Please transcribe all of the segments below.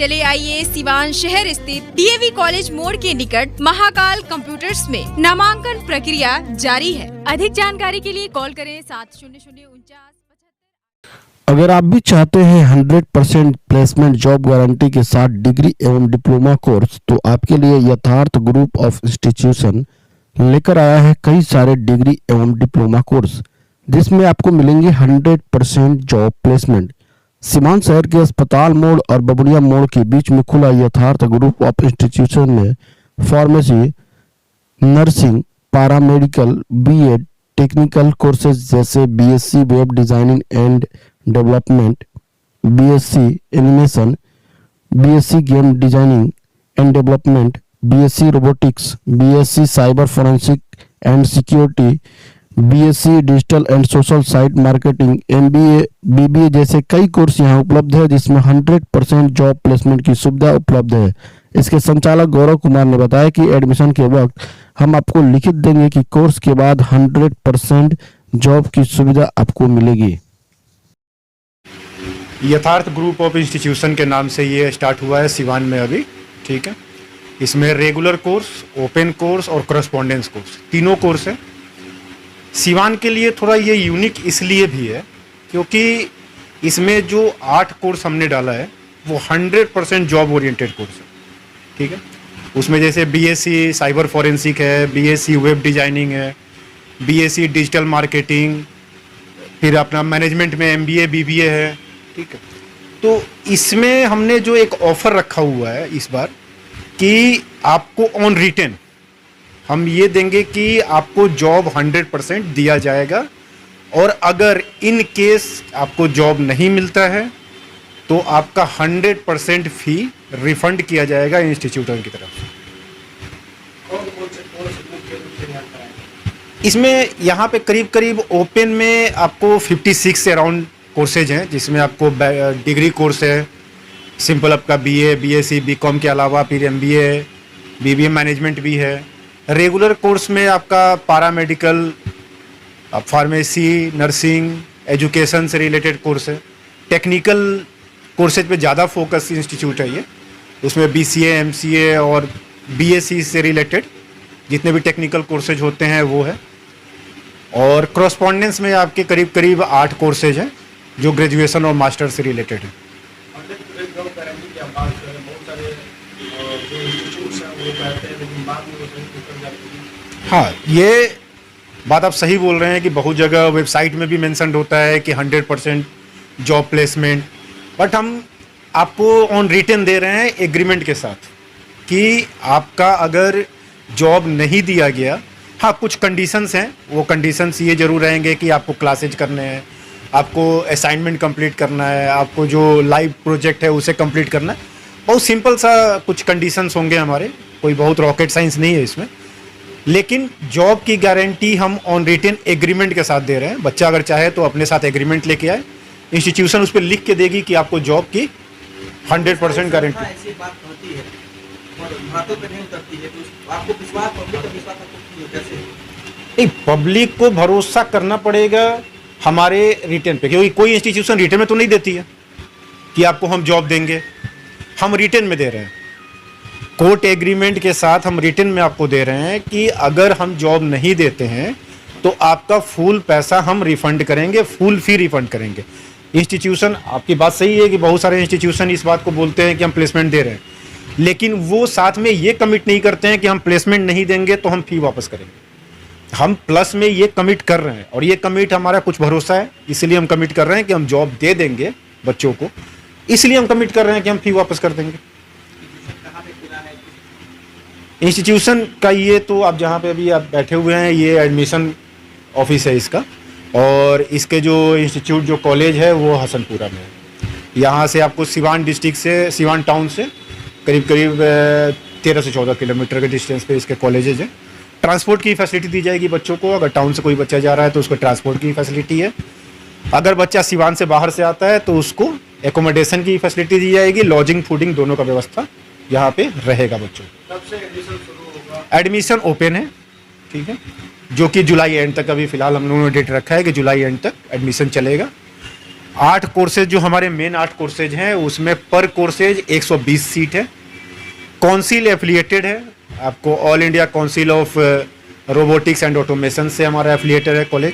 चले आइए सिवान शहर स्थित डीएवी कॉलेज मोड़ के निकट महाकाल कंप्यूटर्स में नामांकन प्रक्रिया जारी है। अधिक जानकारी के लिए कॉल करें 70049। अगर आप भी चाहते हैं 100% प्लेसमेंट जॉब गारंटी के साथ डिग्री एवं डिप्लोमा कोर्स, तो आपके लिए यथार्थ ग्रुप ऑफ इंस्टीट्यूशन लेकर आया है कई सारे डिग्री एवं डिप्लोमा कोर्स, जिसमें आपको मिलेंगे 100% जॉब प्लेसमेंट। सिवान शहर के अस्पताल मोड़ और बबुड़िया मोड़ के बीच में खुला यथार्थ ग्रुप ऑफ इंस्टीट्यूशन में pharmacy, nursing, paramedical, BEd, technical courses जैसे BSc web designing and development, BSc animation, BSc game designing and development, BSc robotics, BSc cyber forensic and security, BSc digital and social site marketing, MBA, BBA जैसे कई course यहाँ उपलब्ध है, जिसमें 100% job placement की सुविधा उपलब्ध है। इसके संचालक गौरव कुमार ने बताया कि एडमिशन के वक्त हम आपको लिखित देंगे कि कोर्स के बाद 100% जॉब की सुविधा आपको मिलेगी। यथार्थ ग्रुप ऑफ इंस्टीट्यूशन के नाम से ये स्टार्ट हुआ है सिवान में अभी, ठीक है। इसमें रेगुलर कोर्स, ओपन कोर्स और करस्पॉन्डेंस कोर्स, तीनों कोर्स है। सिवान के लिए थोड़ा ये यूनिक इसलिए भी है क्योंकि इसमें जो 8 कोर्स हमने डाला है वो 100% जॉब ओरिएंटेड कोर्स है, ठीक है। उसमें जैसे बीएससी साइबर फोरेंसिक है, बीएससी वेब डिजाइनिंग है, बीएससी डिजिटल मार्केटिंग, फिर अपना मैनेजमेंट में एमबीए, बीबीए है, ठीक है। तो इसमें हमने जो एक ऑफ़र रखा हुआ है इस बार कि आपको ऑन रिटेन हम ये देंगे कि आपको जॉब 100% दिया जाएगा, और अगर इन केस आपको जॉब नहीं मिलता है तो आपका 100% फ़ी रिफंड किया जाएगा इंस्टीट्यूशन की तरफ से। इसमें यहाँ पे करीब करीब ओपन में आपको 56 से अराउंड कोर्सेज हैं, जिसमें आपको डिग्री कोर्स है, सिंपल आपका बीए, बीएससी, बीकॉम के अलावा फिर एमबीए, बीबीए मैनेजमेंट भी है। रेगुलर कोर्स में आपका पैरामेडिकल, फार्मेसी, नर्सिंग, एजुकेशन से रिलेटेड कोर्स है। टेक्निकल कोर्सेज पे ज़्यादा फोकस इंस्टीट्यूट है ये, उसमें बीसीए, एमसीए और बीएससी से रिलेटेड जितने भी टेक्निकल कोर्सेज होते हैं वो है। और करस्पॉन्डेंस में आपके करीब करीब 8 कोर्सेज हैं जो ग्रेजुएशन और मास्टर से रिलेटेड है। हाँ, ये बात आप सही बोल रहे हैं कि बहुत जगह वेबसाइट में भी मेंशन होता है कि 100% जॉब प्लेसमेंट, बट हम आपको ऑन रिटन दे रहे हैं एग्रीमेंट के साथ कि आपका अगर जॉब नहीं दिया गया, हाँ कुछ कंडीशंस हैं, वो कंडीशंस ये ज़रूर रहेंगे कि आपको क्लासेज करने हैं, आपको असाइनमेंट कंप्लीट करना है, आपको जो लाइव प्रोजेक्ट है उसे कंप्लीट करना है। बहुत सिंपल सा कुछ कंडीशंस होंगे हमारे, कोई बहुत रॉकेट साइंस नहीं है इसमें, लेकिन जॉब की गारंटी हम ऑन रिटन एग्रीमेंट के साथ दे रहे हैं। बच्चा अगर चाहे तो अपने साथ एग्रीमेंट लेके आए, इंस्टीट्यूशन उस पर लिख के देगी कि आपको जॉब की 100% गारंटी। ऐसी बात होती है और बातों पे नहीं उतरती है, तो आपको विश्वास, पब्लिक का विश्वास आपको कैसे? नहीं, पब्लिक को भरोसा करना पड़ेगा हमारे रिटर्न पे, क्योंकि कोई इंस्टीट्यूशन रिटर्न में तो नहीं देती है कि आपको हम जॉब देंगे। हम रिटर्न में दे रहे हैं, कोर्ट एग्रीमेंट के साथ हम रिटर्न में आपको दे रहे हैं कि अगर हम जॉब नहीं देते हैं तो आपका फुल पैसा हम रिफंड करेंगे, फुल फी रिफंड करेंगे। इंस्टीट्यूशन, आपकी बात सही है कि बहुत सारे इंस्टीट्यूशन इस बात को बोलते हैं कि हम प्लेसमेंट दे रहे हैं, लेकिन वो साथ में ये कमिट नहीं करते हैं कि हम प्लेसमेंट नहीं देंगे तो हम फी वापस करेंगे। हम प्लस में ये कमिट कर रहे हैं, और ये कमिट हमारा कुछ भरोसा है, इसलिए हम कमिट कर रहे हैं कि हम जॉब दे देंगे बच्चों को, इसलिए हम कमिट कर रहे हैं कि हम फी वापस कर देंगे। इंस्टीट्यूशन का ये तो आप जहाँ पे अभी आप बैठे हुए हैं, ये एडमिशन ऑफिस है इसका, और इसके जो इंस्टीट्यूट जो कॉलेज है वो हसनपुरा में है। यहाँ से आपको सिवान डिस्ट्रिक्ट से, सिवान टाउन से करीब करीब 13 से 14 किलोमीटर के डिस्टेंस पे इसके कॉलेजेज हैं। ट्रांसपोर्ट की फैसिलिटी दी जाएगी बच्चों को, अगर टाउन से कोई बच्चा जा रहा है तो उसको ट्रांसपोर्ट की फैसिलिटी है। अगर बच्चा सिवान से बाहर से आता है तो उसको एकोमोडेशन की फैसिलिटी दी जाएगी, लॉजिंग फूडिंग दोनों का व्यवस्था यहाँ पे रहेगा बच्चों। कब से एडमिशन शुरू होगा? एडमिशन ओपन है, ठीक है, जो कि जुलाई एंड तक, अभी फिलहाल हम लोगों ने डेट रखा है कि जुलाई एंड तक एडमिशन चलेगा। 8 कोर्सेज जो हमारे मेन 8 कोर्सेज हैं उसमें पर कोर्सेज 120 सीट है। काउंसिल एफिलिएटेड है, आपको all India council of robotics and automation से हमारा एफिलिएटेड है college.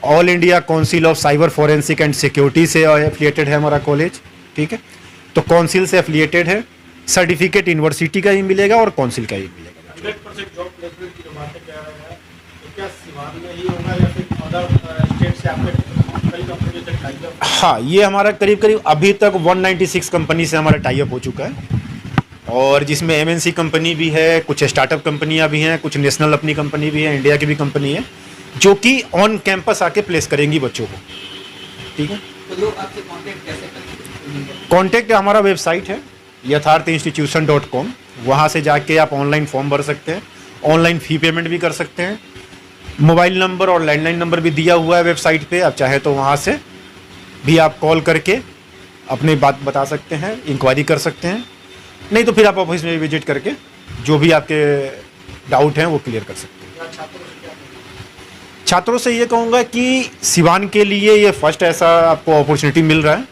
All India council of cyber forensic and security से एफिलिएटेड है हमारा कॉलेज, ठीक है। तो काउंसिल से एफिलिएटेड है, सर्टिफिकेट यूनिवर्सिटी का ही मिलेगा और काउंसिल का ही मिलेगा। 100% जॉब प्लेसमेंट की जो बातें कह रहे हैं, तो क्या सिवान में ही होगा या फिर अदर स्टेट से आपके कई कंपनी से टाई अप? हाँ, ये हमारा करीब करीब अभी तक 196 कंपनी से हमारा टाई अप हो चुका है, और जिसमें एमएनसी कंपनी भी है, कुछ स्टार्टअप कंपनियां भी हैं, कुछ नेशनल अपनी कंपनी भी है, इंडिया की भी कंपनी है, जो कि ऑन कैंपस आके प्लेस करेंगी बच्चों को, ठीक है। तो लोग आपसे कांटेक्ट कैसे करेंगे? कॉन्टैक्ट हमारा वेबसाइट है yatharthinstitution.com, वहाँ से जाके आप ऑनलाइन फॉर्म भर सकते हैं, ऑनलाइन फ़ी पेमेंट भी कर सकते हैं। मोबाइल नंबर और लैंडलाइन नंबर भी दिया हुआ है वेबसाइट पे, आप चाहे तो वहाँ से भी आप कॉल करके अपनी बात बता सकते हैं, इंक्वायरी कर सकते हैं, नहीं तो फिर आप ऑफिस में विजिट करके जो भी आपके डाउट हैं वो क्लियर कर सकते हैं। छात्रों से ये कहूँगा कि सिवान के लिए ये फर्स्ट ऐसा आपको अपॉर्चुनिटी मिल रहा है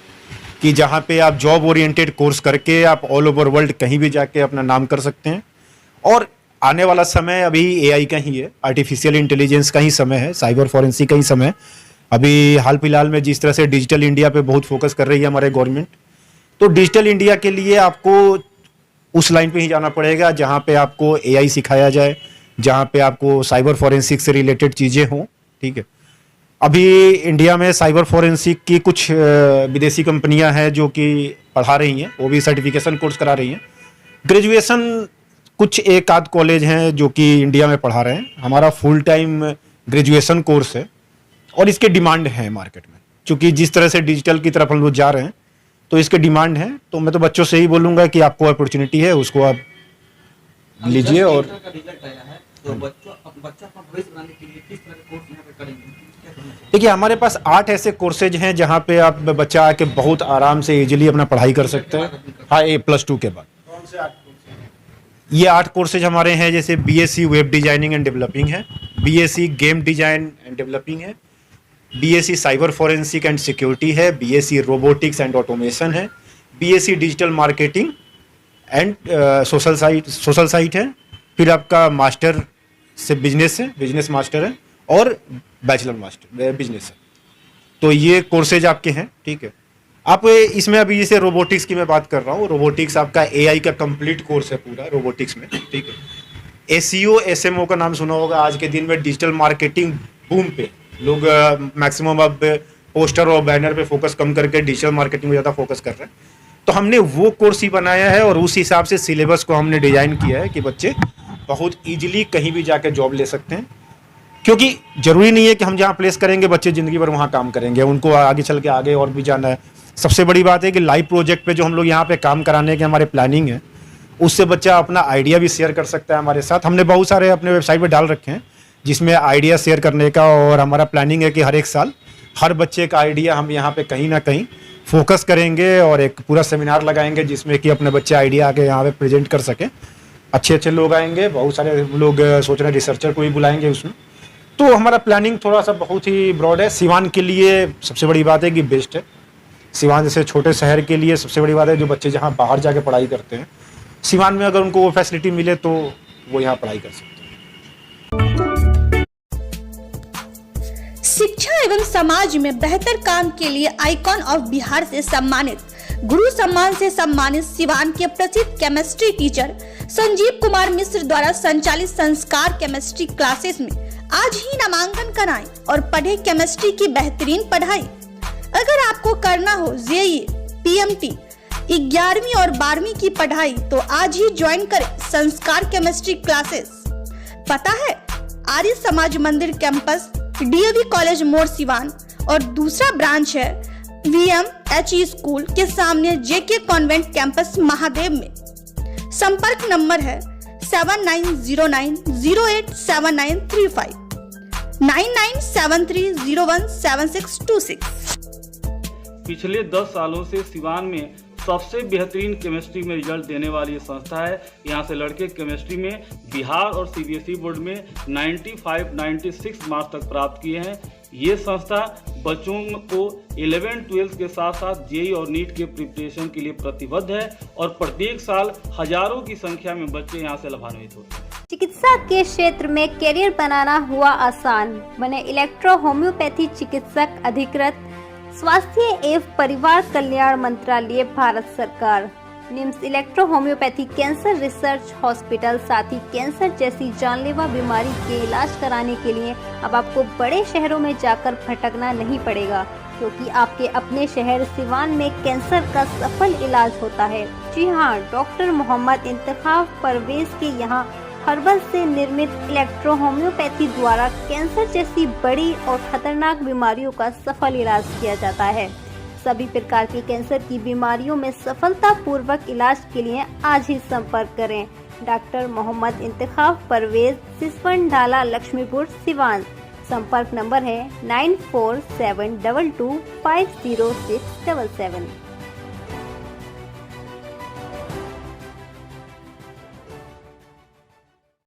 कि जहाँ पे आप जॉब ओरिएंटेड कोर्स करके आप ऑल ओवर वर्ल्ड कहीं भी जाके अपना नाम कर सकते हैं। और आने वाला समय अभी एआई का ही है, आर्टिफिशियल इंटेलिजेंस का ही समय है, साइबर फॉरेंसिक का ही समय है। अभी हाल फिलहाल में जिस तरह से डिजिटल इंडिया पे बहुत फोकस कर रही है हमारे गवर्नमेंट, तो डिजिटल इंडिया के लिए आपको उस लाइन पे ही जाना पड़ेगा जहाँ पे आपको एआई सिखाया जाए, जहाँ पे आपको साइबर फॉरेंसिक से रिलेटेड चीज़ें हों, ठीक है। अभी इंडिया में साइबर फॉरेंसिक की कुछ विदेशी कंपनियां हैं जो कि पढ़ा रही हैं, वो भी सर्टिफिकेशन कोर्स करा रही हैं। ग्रेजुएशन कुछ एक आध कॉलेज हैं जो कि इंडिया में पढ़ा रहे हैं। हमारा फुल टाइम ग्रेजुएशन कोर्स है और इसके डिमांड है मार्केट में, क्योंकि जिस तरह से डिजिटल की तरफ हम लोग जा रहे हैं तो इसके डिमांड है। तो मैं तो बच्चों से ही बोलूँगा कि आपको अपॉर्चुनिटी है, उसको आप लीजिए। और रिजल्ट आया है तो बच्चा अपना भविष्य बनाने के लिए किस तरह के कोर्स यहाँ पे करेंगे? देखिए, हमारे पास 8 ऐसे कोर्सेज हैं जहाँ पे आप बच्चा आके बहुत आराम से इजीली अपना पढ़ाई कर सकते हैं। हाँ, +2 के बाद कौन से 8 कोर्स? ये 8 कोर्सेज हमारे हैं, जैसे BSc web designing and developing है, BSc game design and developing है, BSc cyber forensic and security है, बीएससी रोबोटिक्स एंड ऑटोमेशन है, BSc digital marketing and social site है, फिर आपका मास्टर से बिजनेस है, बिजनेस मास्टर है, और बैचलर मास्टर बिजनेस है। तो ये कोर्सेज आपके हैं, ठीक है। आप इसमें अभी जैसे रोबोटिक्स की मैं बात कर रहा हूँ, रोबोटिक्स आपका एआई का कंप्लीट कोर्स है पूरा रोबोटिक्स में, ठीक है। एसईओ एसएमओ का नाम सुना होगा। आज के दिन में डिजिटल मार्केटिंग बूम पे लोग मैक्सिमम अब पोस्टर और बैनर पे फोकस कम करके डिजिटल मार्केटिंग में ज़्यादा फोकस कर रहे हैं। तो हमने वो कोर्स ही बनाया है और उस हिसाब से सिलेबस को हमने डिजाइन किया है कि बच्चे बहुत ईजिली कहीं भी जाके जॉब ले सकते हैं, क्योंकि ज़रूरी नहीं है कि हम जहाँ प्लेस करेंगे बच्चे ज़िंदगी भर वहाँ काम करेंगे, उनको आगे चल के आगे और भी जाना है। सबसे बड़ी बात है कि लाइव प्रोजेक्ट पे जो हम लोग यहाँ पे काम कराने के हमारे प्लानिंग है, उससे बच्चा अपना आइडिया भी शेयर कर सकता है हमारे साथ। हमने बहुत सारे अपने वेबसाइट पे डाल रखे हैं जिसमें आइडिया शेयर करने का, और हमारा प्लानिंग है कि हर एक साल हर बच्चे का आइडिया हम यहाँ पे कहीं ना कहीं फोकस करेंगे और एक पूरा सेमिनार लगाएंगे जिसमें कि अपने बच्चे आइडिया आके यहाँ पे प्रेजेंट कर सकें। अच्छे अच्छे लोग आएंगे, बहुत सारे लोग सोच रहे हैं रिसर्चर को भी बुलाएंगे उसमें। तो हमारा प्लानिंग थोड़ा सा बहुत ही ब्रॉड है। सिवान के लिए सबसे बड़ी बात है कि बेस्ट है। सिवान जैसे छोटे शहर के लिए सबसे बड़ी बात है, जो बच्चे जहाँ बाहर जाके पढ़ाई करते हैं, सिवान में अगर उनको वो फैसिलिटी मिले तो वो यहाँ पढ़ाई कर सकते हैं। शिक्षा एवं समाज में बेहतर काम के लिए आइकॉन ऑफ बिहार से सम्मानित, गुरु सम्मान से सम्मानित सिवान के प्रसिद्ध केमिस्ट्री टीचर संजीव कुमार मिश्र द्वारा संचालित संस्कार केमिस्ट्री क्लासेस में आज ही नामांकन कराएं और पढ़े केमिस्ट्री की बेहतरीन पढ़ाई। अगर आपको करना हो जेईई, पीएमटी, 11वीं और 12वीं की पढ़ाई तो आज ही ज्वाइन करें संस्कार केमिस्ट्री क्लासेस। पता है आर्य समाज मंदिर कैंपस, डीएवी कॉलेज मोड़ सिवान, और दूसरा ब्रांच है VMHE स्कूल के सामने जेके कॉन्वेंट कैंपस महादेव में। संपर्क नंबर है 7909087935, 9973017626। पिछले 10 सालों से सिवान में सबसे बेहतरीन केमिस्ट्री में रिजल्ट देने वाली संस्था है। यहाँ से लड़के केमिस्ट्री में बिहार और CBSE बोर्ड में 95-96 मार्क्स तक प्राप्त किए हैं। ये संस्था बच्चों को 11-12 के साथ साथ जेई और नीट के प्रिपरेशन के लिए प्रतिबद्ध है और प्रत्येक साल हजारों की संख्या में बच्चे यहाँ से लाभान्वित होते हैं। चिकित्सा के क्षेत्र में करियर बनाना हुआ आसान, बने इलेक्ट्रो होम्योपैथी चिकित्सक अधिकृत, स्वास्थ्य एवं परिवार कल्याण मंत्रालय, भारत सरकार। NIMS electro homeopathy cancer research hospital, साथ ही कैंसर जैसी जानलेवा बीमारी के इलाज कराने के लिए अब आपको बड़े शहरों में जाकर भटकना नहीं पड़ेगा, क्योंकि आपके अपने शहर सिवान में कैंसर का सफल इलाज होता है। जी हाँ, डॉक्टर मोहम्मद इंतखाब परवेज के यहाँ हर्बल से निर्मित इलेक्ट्रो होम्योपैथी द्वारा कैंसर जैसी बड़ी और खतरनाक बीमारियों का सफल इलाज किया जाता है। सभी प्रकार के कैंसर की बीमारियों में सफलतापूर्वक इलाज के लिए आज ही संपर्क करें। डॉक्टर मोहम्मद इंतखाब परवेज, सिसवन ढाला, लक्ष्मीपुर, सिवान। संपर्क नंबर है 9472250677।